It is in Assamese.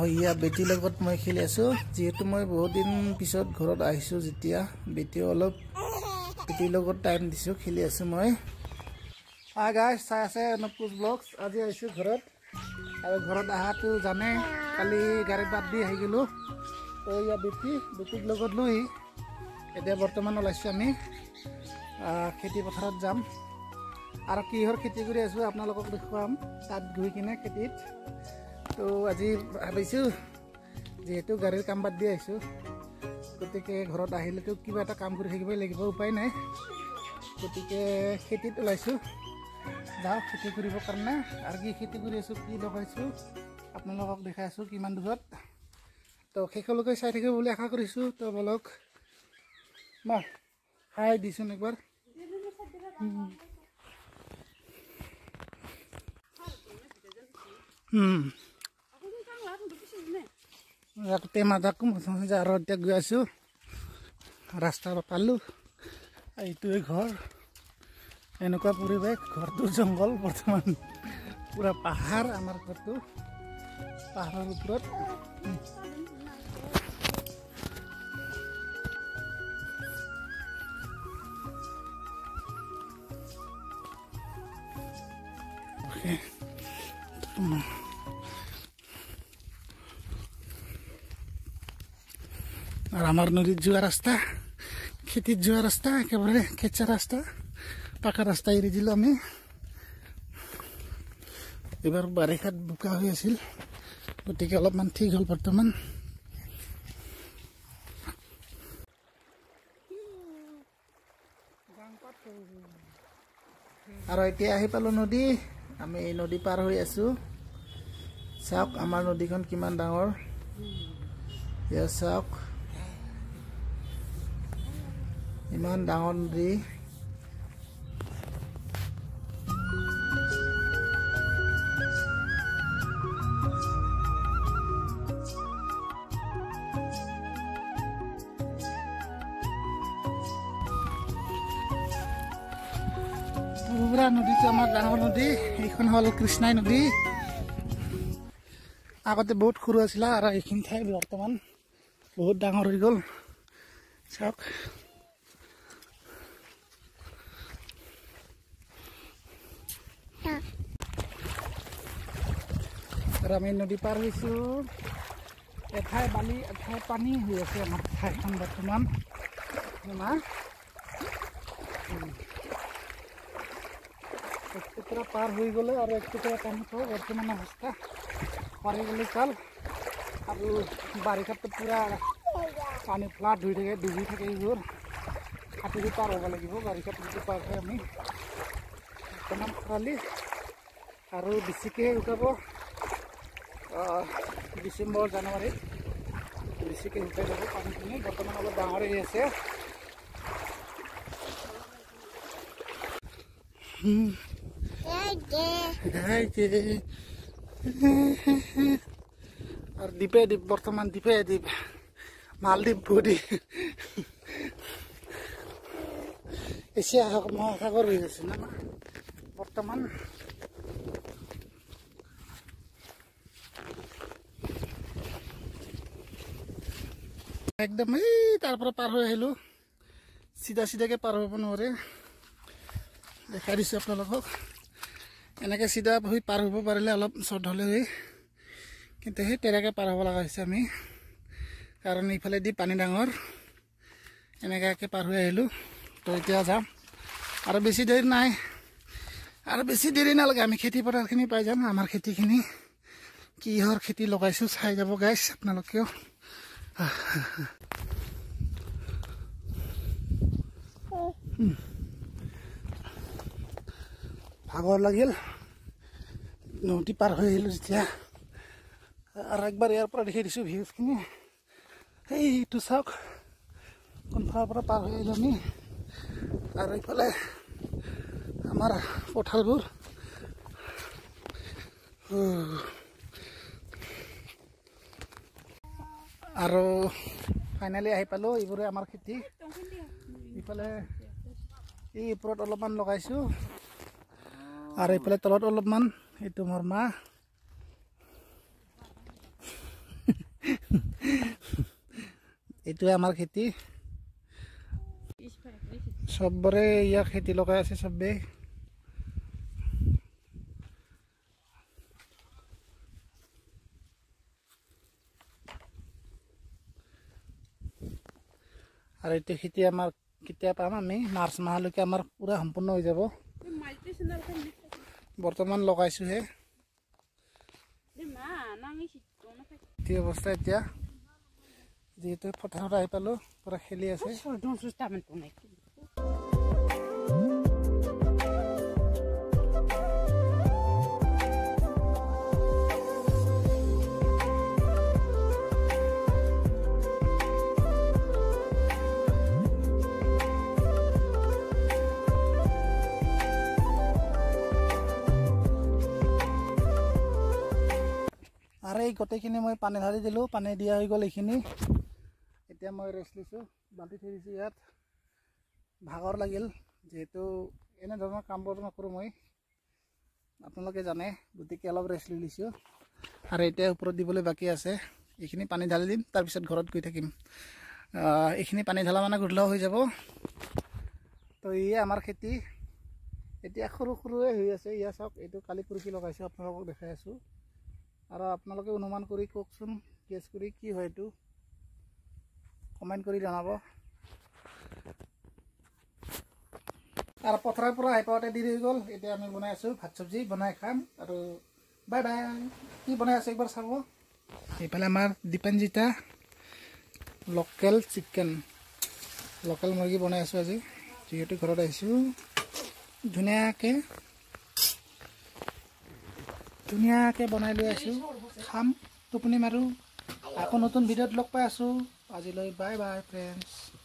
হইয়া বেটিৰ লগত মই খেলি আছো যেহেতু মই বহুত দিন পিছত ঘৰত আহিছো যেতিয়া বেটিও অলপ বেটিৰ লগত টাইম দিছো খেলি আছো মই হাই গাইস চাই আছে অনুপুজ ব্লগছ আজি আহিছো ঘৰত আৰু ঘৰত আহাটো জানে কালি গাড়ী বাদ দি আহি গলো তো ইয়া বেটিৰ লগত লৈ এতিয়া বৰ্তমান ওলাইছো আমি খেতি পথাৰত যাম আৰু কিহৰ খেতি কৰি আছো আপোনালোকক দেখুৱাম তাত গৈ কিনে খেতিত তো আজি ভাবিছো যেহেতু গাড়ীৰ কাম বাদ দি আহিছো গতিকে ঘৰত আহিলেতো কিবা এটা কাম কৰি থাকিবই লাগিব উপায় নাই গতিকে খেতিত ওলাইছো যাও খেতি কৰিব কাৰণে আৰু কি খেতি কৰি আছো কি লগাইছো আপোনালোকক দেখাই আছো কিমান দূৰত তো শেষলৈকে চাই থাকিব বুলি আশা কৰিছো তো বলক মা হাই দিছোন একবাৰ মাদাকো আৰু এতিয়া গৈ আছো ৰাস্তা পালো এইটোৱে ঘৰ এনেকুৱা পৰিৱেশ ঘৰটো জংঘল বৰ্তমান পুৰা পাহাৰ আমাৰ ঘৰটো পাহাৰৰ ওপৰত আৰ আমাৰ নদীৰ যোৱা ৰাস্তা খেতিত যোৱা ৰাস্তা একেবাৰে খেঁচা ৰাস্তা পাকা ৰাস্তা এৰি দিলো আমি এবাৰ বাৰিষাত বোকা হৈ আছিল গতিকে অলপমান ঠিক হল বৰ্তমান আৰু এতিয়া আহি পালো নদী আমি এই নদী পাৰ হৈ আছো চাওক আমাৰ নদীখন কিমান ডাঙৰ ইয়া চাওক ইমান ডাঙৰ নদী পুৰা নদীটো আমাৰ ডাঙৰ নদী এইখন হল কৃষ্ণাই নদী আগতে বহুত সৰু আছিল আৰু এইখিনি ঠাই বৰ্তমান বহুত ডাঙৰ হৈ গ'ল চাওক আৰু আমি নদী পাৰ হৈছো এঠাই বালি এঠাই পানী হৈ আছে আমাৰ ঠাইখন বৰ্তমান এক টুকুৰা পাৰ হৈ গ'লে আৰু এক টুকুৰা পানী পাওঁ বৰ্তমান অৱস্থা পাৰি গ'লে চাল আৰু বাৰিষাতো পুৰা পানী ফ্লাড হৈ থাকে ডুবি থাকে এইবোৰ হাতেদি পাৰ হ'ব লাগিব বাৰিষাত যদি পাৰ হয় আমি বৰ্তমান খৰালি আৰু বেছিকৈ শুকাব ডিচেম্বৰ জানুৱাৰীত বেছিকৈ শুকাই যাব পানীখিনি বৰ্তমান অলপ ডাঙৰ হৈ আছে আর দ্বীপে দ্বীপ বর্তমান দ্বীপে দ্বীপ মালদ্বীপ বডি এশিয়া মহাসাগর হয়ে গেছে না বর্তমান একদম এই তারপরে পার হয়ে আহিলো সিধা সিধাকে পার হব নোৱাৰে দেখাই দিছো আপোনালোকক এনেকৈ চিধা হৈ পাৰ হ'ব পাৰিলে অলপ চৰ্ট হ'লে হৈ কিন্তু সেই তেৰাকে পাৰ হ'ব লগা হৈছে আমি কাৰণ ইফালেদি পানী ডাঙৰ এনেকৈ পাৰ হৈ আহিলোঁ তো এতিয়া যাম আৰু বেছি দেৰি নাই আৰু বেছি দেৰি নালাগে আমি খেতি পথাৰখিনি পাই যাম আমাৰ খেতিখিনি কিহৰ খেতি লগাইছোঁ চাই যাব গাইছ আপোনালোকেও ভাগৰ লাগিল নদী পাৰ হৈ আহিলোঁ যেতিয়া আৰু একবাৰ ইয়াৰ পৰা দেখাই দিছোঁ ভিউজখিনি সেইটো চাওক কোনফালৰ পৰা পাৰ হৈ আহিলোঁ আমি আৰু এইফালে আমাৰ পথাৰবোৰ আৰু ফাইনেলি আহি পালোঁ এইবোৰে আমাৰ খেতি ইফালে এই ওপৰত অলপমান লগাইছোঁ আৰু এইফালে তলত অলপমান এইটো মোৰ মা এইটোৱে আমাৰ খেতি চবৰে ইয়াৰ খেতি লগাই আছে চবেই আৰু এইটো খেতি আমাৰ কেতিয়া পাম আমি মাৰ্চ মাহলৈকে আমাৰ পুৰা সম্পূৰ্ণ হৈ যাব বৰ্তমান লগাইছোহে এই অৱস্থা এতিয়া যেহেতু পথাৰত আহি পালো পুৰা খেলি আছে আৰু এই গোটেইখিনি মই পানী ঢালি দিলোঁ পানী দিয়া হৈ গ'ল এইখিনি এতিয়া মই ৰেষ্ট লৈছোঁ বান্ধি থৈ দিছোঁ ইয়াত ভাগৰ লাগিল যিহেতু এনেধৰণৰ কামবোৰ নকৰোঁ মই আপোনালোকে জানে গতিকে অলপ ৰেষ্ট লৈ লৈছোঁ আৰু এতিয়া ওপৰত দিবলৈ বাকী আছে এইখিনি পানী ঢালি দিম তাৰপিছত ঘৰত গৈ থাকিম এইখিনি পানী ঢালা মানে গধূলা হৈ যাব তো ইয়ে আমাৰ খেতি এতিয়া সৰু সৰুৱে হৈ আছে ইয়া চাওক এইটো কালি পৰহি লগাইছোঁ আপোনালোকক দেখাই আছোঁ আৰু আপোনালোকে অনুমান কৰি কওকচোন গেছ কৰি কি হয় এইটো কমেণ্ট কৰি জনাব আৰু পথাৰৰ পৰা আহি পাওঁতে দেৰি হৈ গ'ল এতিয়া আমি বনাই আছোঁ ভাত চব্জি বনাই খাম আৰু বাই বাই কি বনাই আছোঁ একবাৰ চাব এইফালে আমাৰ দীপাঞ্জিতা লোকেল চিকেন লোকেল মুৰ্গী বনাই আছোঁ আজি যিহেতু ঘৰত আহিছোঁ ধুনীয়াকৈ বনাই লৈ আছোঁ খাম টোপনি মাৰোঁ আকৌ নতুন ভিডিঅ'ত লগ পাই আছোঁ আজিলৈ বাই বাই ফ্ৰেণ্ডছ